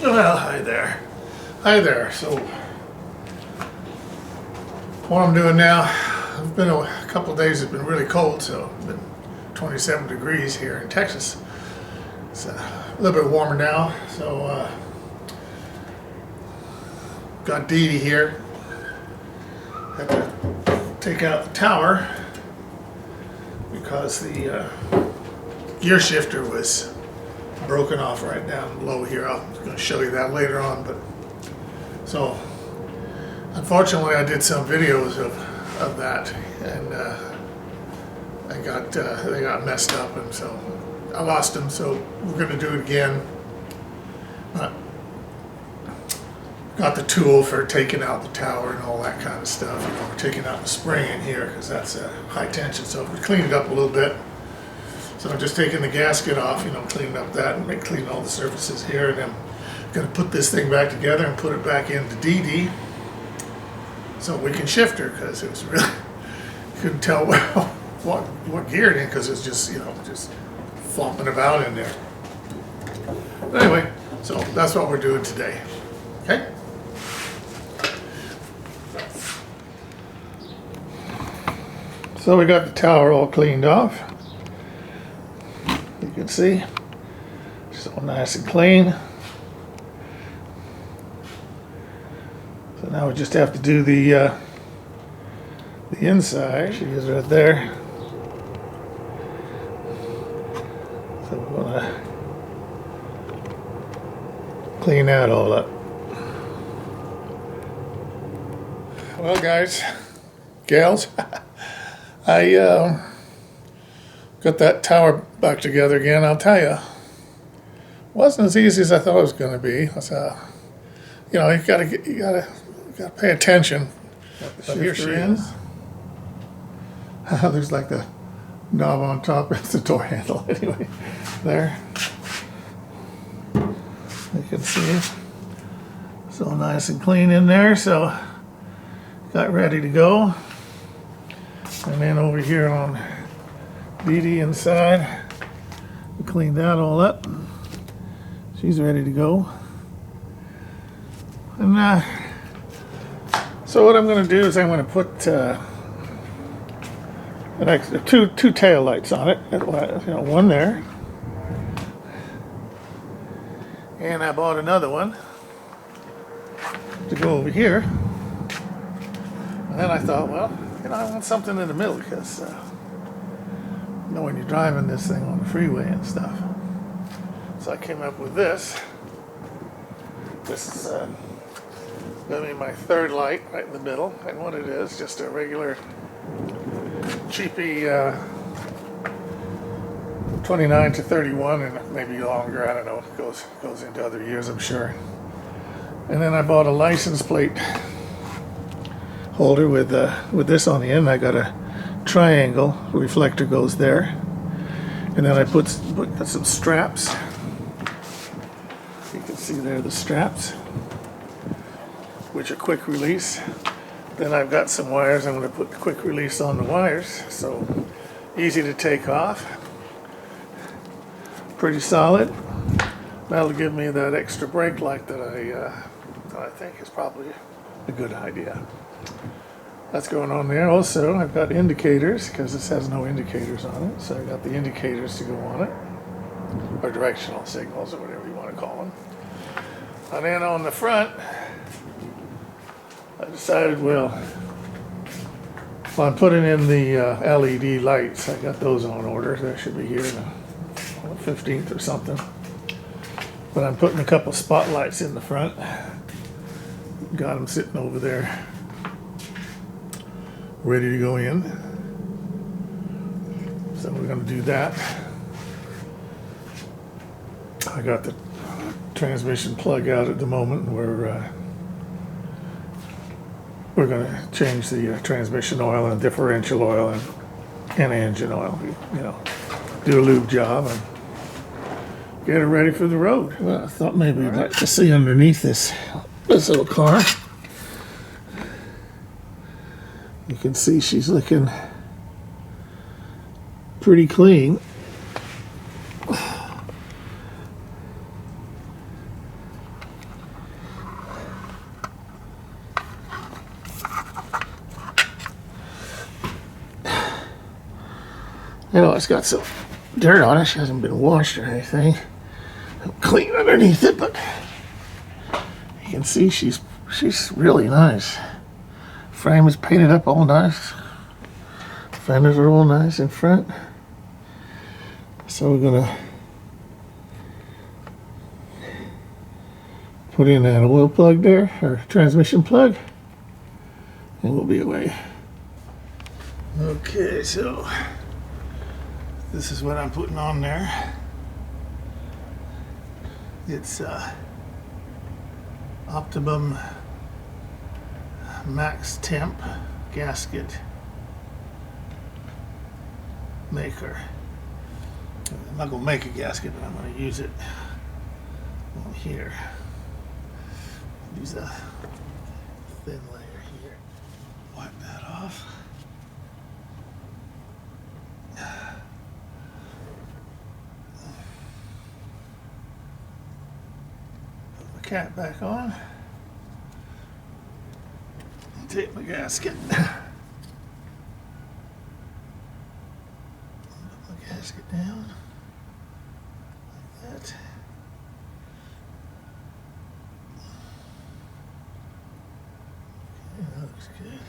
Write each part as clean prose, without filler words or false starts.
Well, hi there. Hi there. So, what I'm doing now, it's been a couple of days, it's been really cold, so it's been 27 degrees here in Texas. It's a little bit warmer now, so got Dee Dee here. Had to take out the tower because the gear shifter was broken off right down low here. I'm going to show you that later on. But so unfortunately I did some videos of that, and they got messed up, and so I lost them. So we're going to do it again. Got the tool for taking out the tower and all that kind of stuff. You know, we're taking out the spring in here because that's high tension. So we cleaned it up a little bit. So I'm just taking the gasket off, you know, cleaning up that and cleaning all the surfaces here, and then I'm going to put this thing back together and put it back into Dee Dee so we can shift her, because it was really, couldn't tell what gear it in, because it's just, you know, just flopping about in there. But anyway, so that's what we're doing today. Okay? So we got the tower all cleaned off. You can see it's all nice and clean. So now we just have to do the inside. She is right there. So we're gonna clean that all up. Well, guys, gals, I got that tower back together again. I'll tell you, it wasn't as easy as I thought it was going to be. So, you know, you gotta pay attention. But here she is. There's like the knob on top. It's the door handle. Anyway, there. You can see it's all nice and clean in there. So got ready to go. And then over here on Dee Dee inside, we cleaned that all up. She's ready to go. And so what I'm going to do is I'm going to put an extra two tail lights on it. You know, one there, and I bought another one to go over here. And then I thought, well, you know, I want something in the middle, because you know, when you're driving this thing on the freeway and stuff. So I came up with this. This is going to be my third light right in the middle. And what it is, just a regular cheapy 29 to 31, and maybe longer. I don't know. It goes into other years, I'm sure. And then I bought a license plate holder with this on the end. I got a triangle reflector goes there, and then I put some straps. You can see there the straps, which are quick release. Then I've got some wires. I'm going to put quick release on the wires, so easy to take off. Pretty solid. That'll give me that extra brake light that I think is probably a good idea. That's going on there. Also, I've got indicators, because this has no indicators on it. So I got the indicators to go on it, or directional signals, or whatever you want to call them. And then on the front, I decided, well, I'm putting in the LED lights. I got those on order. They should be here on the 15th or something. But I'm putting a couple spotlights in the front. Got them sitting over there, ready to go in. So we're going to do that. I got the transmission plug out at the moment. We're going to change the transmission oil and differential oil and engine oil. You know, do a lube job and get it ready for the road. Well, I thought maybe you'd like to see underneath this little car. You can see she's looking pretty clean. I know it's got some dirt on it. She hasn't been washed or anything. Clean underneath it, but you can see she's really nice. Frame is painted up all nice. Fenders are all nice in front. So we're gonna put in that oil plug there, or transmission plug, and we'll be away. Okay, so this is what I'm putting on there. It's Optimum Max Temp gasket maker. I'm not going to make a gasket, but I'm going to use it on here. Use a thin layer here. Wipe that off. Put the cap back on. Take my gasket. Put my gasket down. Like that. Okay, that looks good.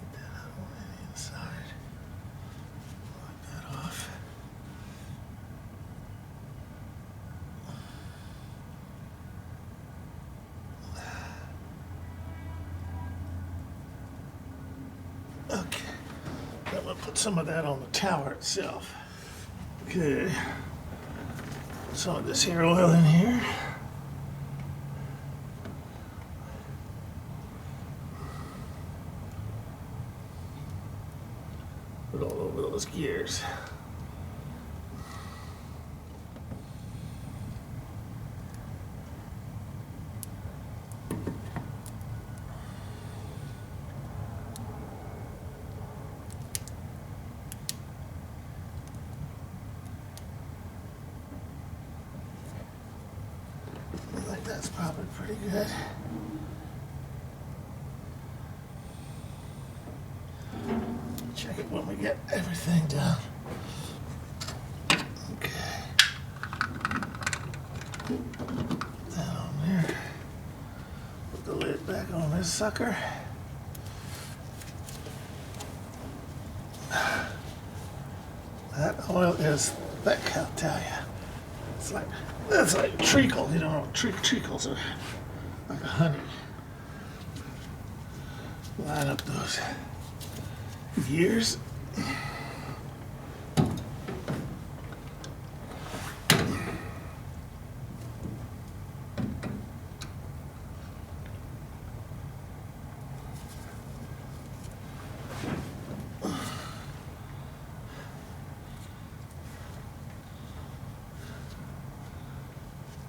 Get that out on the inside. Wipe that off. Okay, I'm going to put some of that on the tower itself. Okay, put some of this hair oil in here. Put all over those gears. I think that's probably pretty good. Check it when we get everything done. Okay. Put that on there. Put the lid back on this sucker. That oil is thick, I'll tell you. It's like treacle, you know, treacles are like honey. Line up those gears.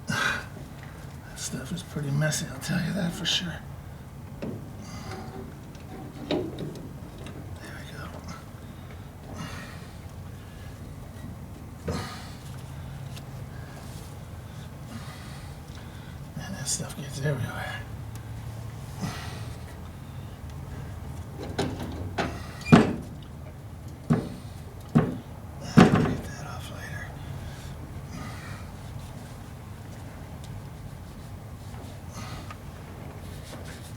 That stuff is pretty messy, I'll tell you that for sure. Stuff gets everywhere. I'll get that off later.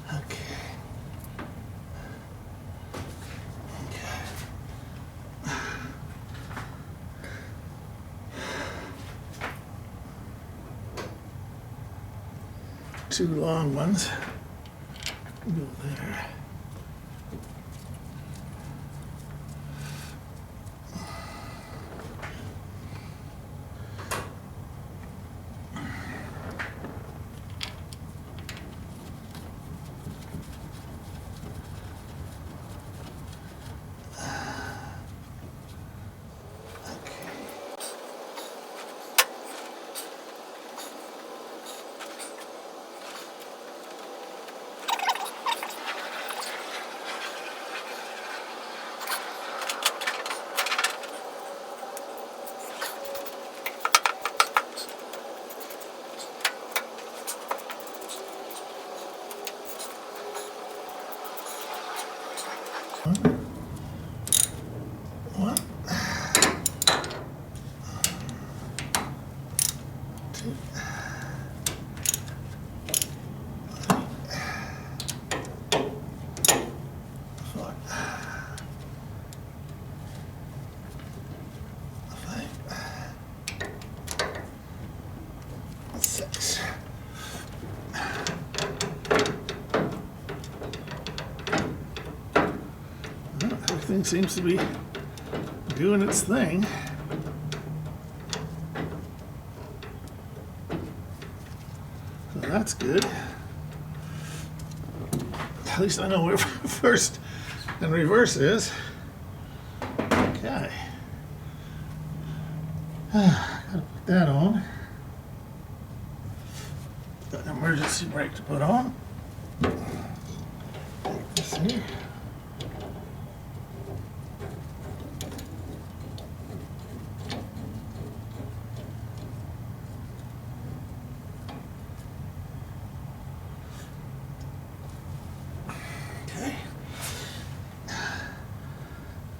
Okay. Two long ones go there. One. Two. Four. 5. 6. Everything seems to be doing its thing. So that's good. At least I know where first and reverse is. Okay. Gotta put that on. Got an emergency brake to put on. Take this here.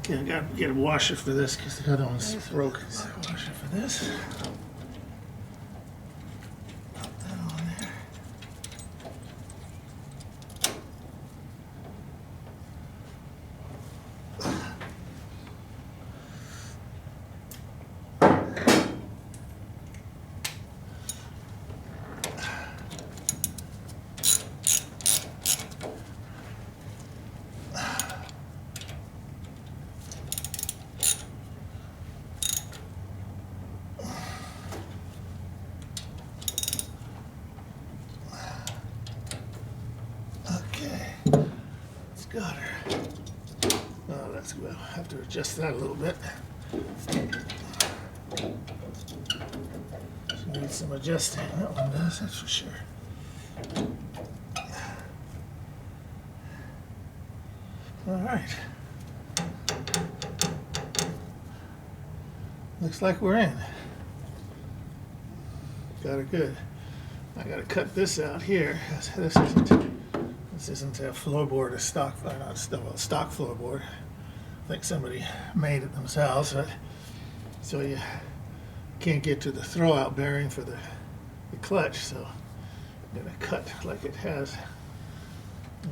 Okay, I gotta get a washer for this because the other one's broken. Washer for this. Put that on there. Got her. Oh, that's good. I'll have to adjust that a little bit. She needs some adjusting. That one does, that's for sure. All right. Looks like we're in. Got her good. I got to cut this out here. This isn't a floorboard, a stock, not a stock floorboard. I think somebody made it themselves, but so you can't get to the throwout bearing for the clutch. So I'm gonna cut like it has,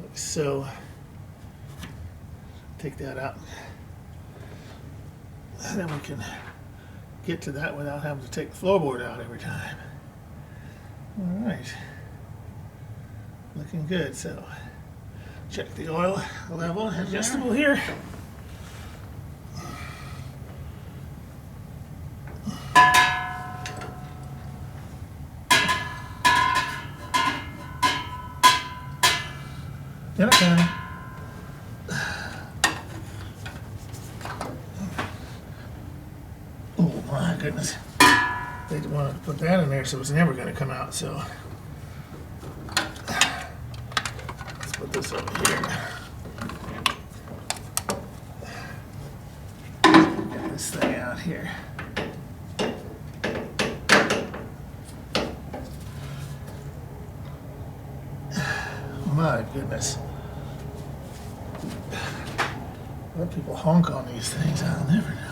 like so. Take that out, and then we can get to that without having to take the floorboard out every time. All right. Looking good, so check the oil level, adjustable here. Get it, Connie. Oh my goodness. They wanted to put that in there so it's never going to come out, so put this over here. Get this thing out here. My goodness. Let people honk on these things, I'll never know.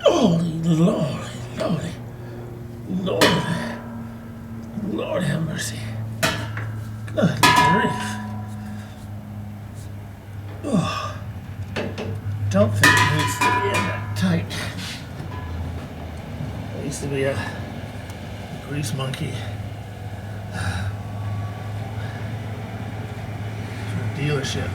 Holy Lordy, Lordy. Lord have mercy. Good grief. Oh, don't think it needs to be in that tight. I used to be a grease monkey for a dealership.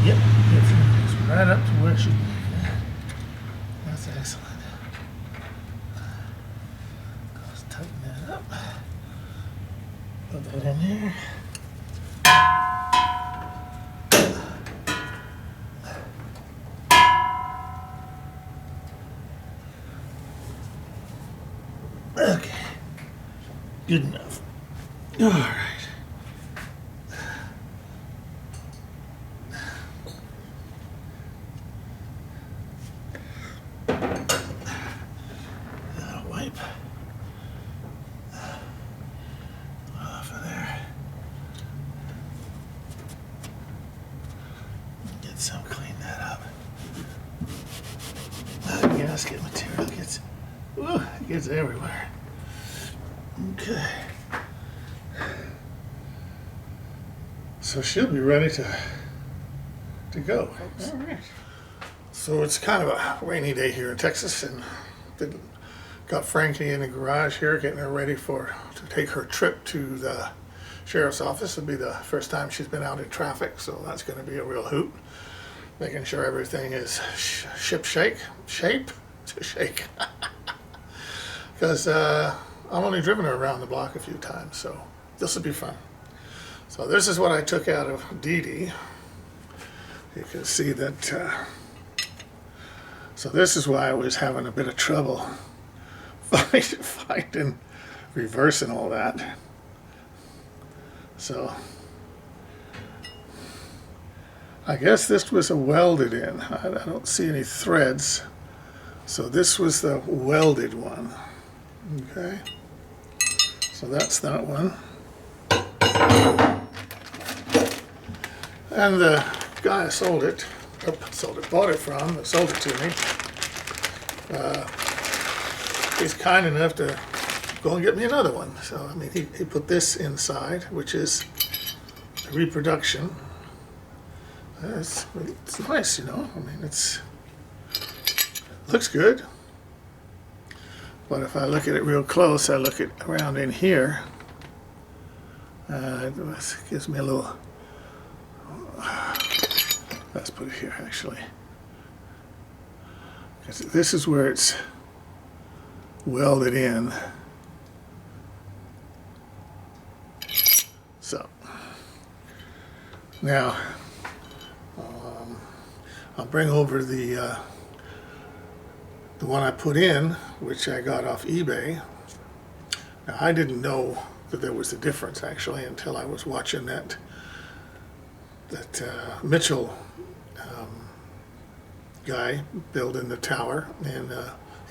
Yep, it's right up to where it should be. That's excellent. Let's tighten that up. Put that in there. Okay, good enough. All right. gasket material gets everywhere. Okay. So she'll be ready to go, folks. All right. So it's kind of a rainy day here in Texas, and got Frankie in the garage here, getting her ready to take her trip to the sheriff's office. It'll be the first time she's been out in traffic, so that's going to be a real hoot. Making sure everything is shape, because I've only driven her around the block a few times, so this will be fun. So this is what I took out of Dee Dee. You can see that. So this is why I was having a bit of trouble finding reverse and all that. So I guess this was a welded in. I don't see any threads. So this was the welded one. Okay. So that's that one. And the guy bought it from, sold it to me. He's kind enough to go and get me another one. So, I mean, he put this inside, which is a reproduction. It's nice, you know. I mean, looks good. But if I look at it real close, I look at around in here, it gives me a little. Let's put it here, actually. This is where it's welded in. So now I'll bring over the one I put in, which I got off eBay. Now, I didn't know that there was a difference actually until I was watching that Mitchell guy building the tower, and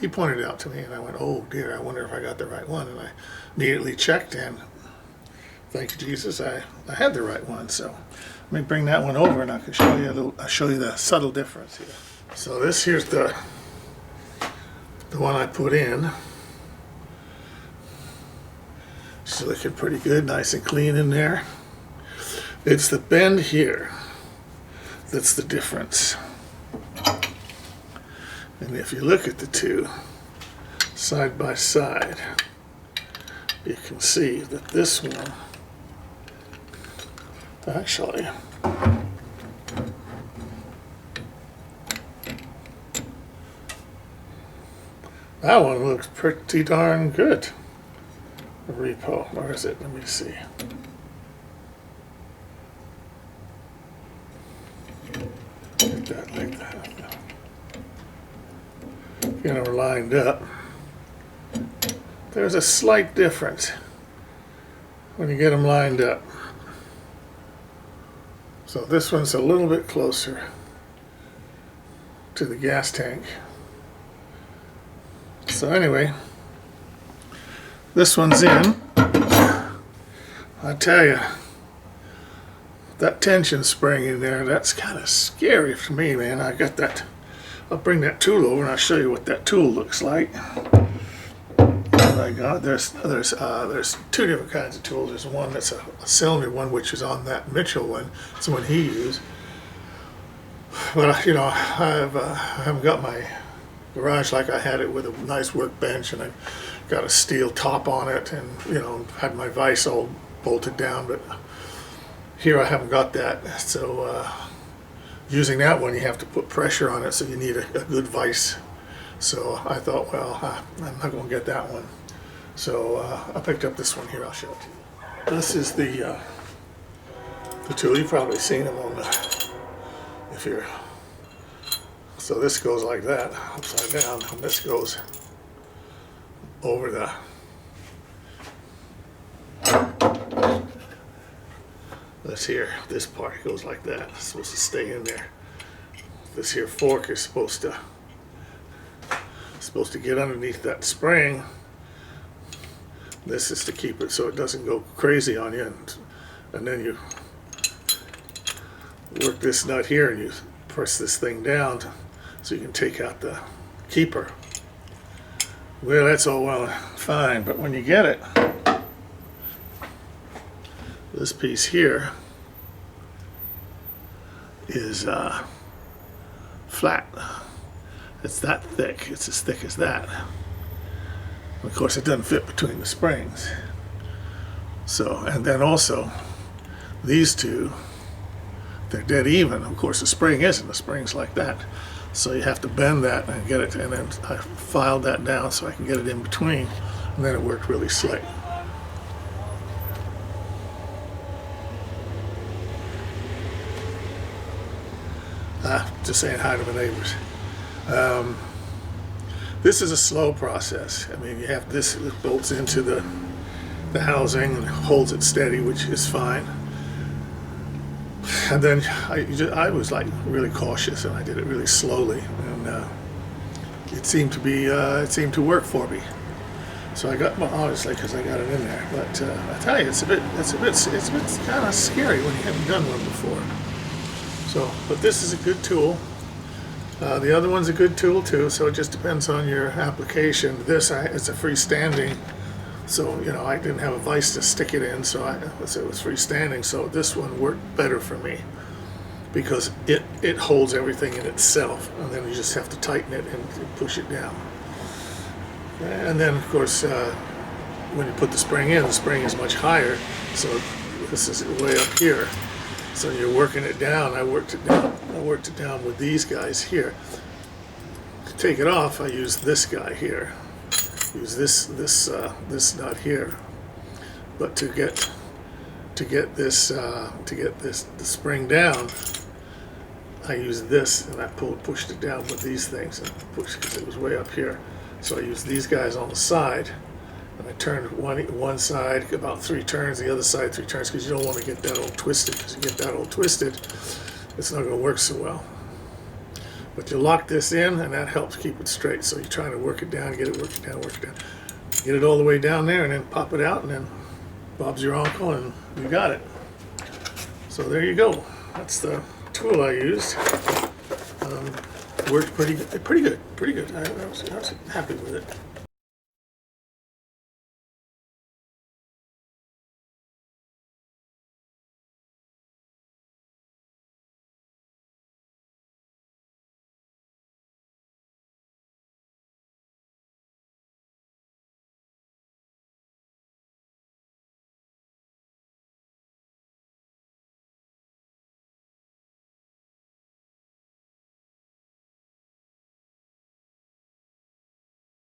he pointed it out to me, and I went, oh dear, I wonder if I got the right one. And I immediately checked, and thank you Jesus, I had the right one. So let me bring that one over, and I can show you I'll show you the subtle difference here. So this here's the one I put in. It's looking pretty good, nice and clean in there. It's the bend here that's the difference. And if you look at the two side by side, you can see that this one actually that one looks pretty darn good. The repo, where is it? Let me see. Get that like that. Get them lined up. There's a slight difference when you get them lined up. So this one's a little bit closer to the gas tank. So anyway, this one's in. I tell you, that tension spring in there, that's kind of scary for me, man. I got that. I'll bring that tool over and I'll show you what that tool looks like. Oh my God, there's two different kinds of tools. There's one that's a cylinder one, which is on that Mitchell one. It's the one he used. But you know, I haven't got my garage like I had it with a nice workbench, and I've got a steel top on it, and you know, had my vise all bolted down. But here I haven't got that, so using that one, you have to put pressure on it, so you need a good vise. So I thought, well, I'm not going to get that one. So I picked up this one here. I'll show it to you. This is the tool. You've probably seen them on if you're. So this goes like that, upside down, and this goes over this here. This part goes like that. It's supposed to stay in there. This here fork is supposed to get underneath that spring. This is to keep it so it doesn't go crazy on you, and then you work this nut here and you press this thing down so you can take out the keeper. Well, that's all well and fine, but when you get it, this piece here is flat. It's that thick. It's as thick as that. Of course, it doesn't fit between the springs. So, and then also, these two, they're dead even. Of course, the spring isn't. The spring's like that. So you have to bend that and get it, and then I filed that down so I can get it in between, and then it worked really slick. Just saying hi to the neighbors. This is a slow process. I mean, you have this, it bolts into the housing and holds it steady, which is fine. And then I was like really cautious, and I did it really slowly, and it seemed to work for me. So I got, well, obviously because I got it in there. But I tell you, it's a bit kind of scary when you haven't done one before. So, but this is a good tool. The other one's a good tool too. So it just depends on your application. This it's a freestanding. So, you know, I didn't have a vise to stick it in, so it was freestanding. So this one worked better for me because it holds everything in itself, and then you just have to tighten it and push it down. And then, of course, when you put the spring in, the spring is much higher. So this is way up here. So you're working it down. I worked it down with these guys here. To take it off, I use this guy here. Use this nut here, but to get the spring down, I used this, and I pushed it down with these things, and pushed because it was way up here. So I used these guys on the side, and I turned one side about 3 turns, the other side 3 turns, because you don't want to get that all twisted. Because you get that all twisted, it's not going to work so well. But you lock this in, and that helps keep it straight. So you're trying to work it down, get it down. Get it all the way down there, and then pop it out, and then Bob's your uncle, and you got it. So there you go. That's the tool I used. Worked pretty good. I was happy with it.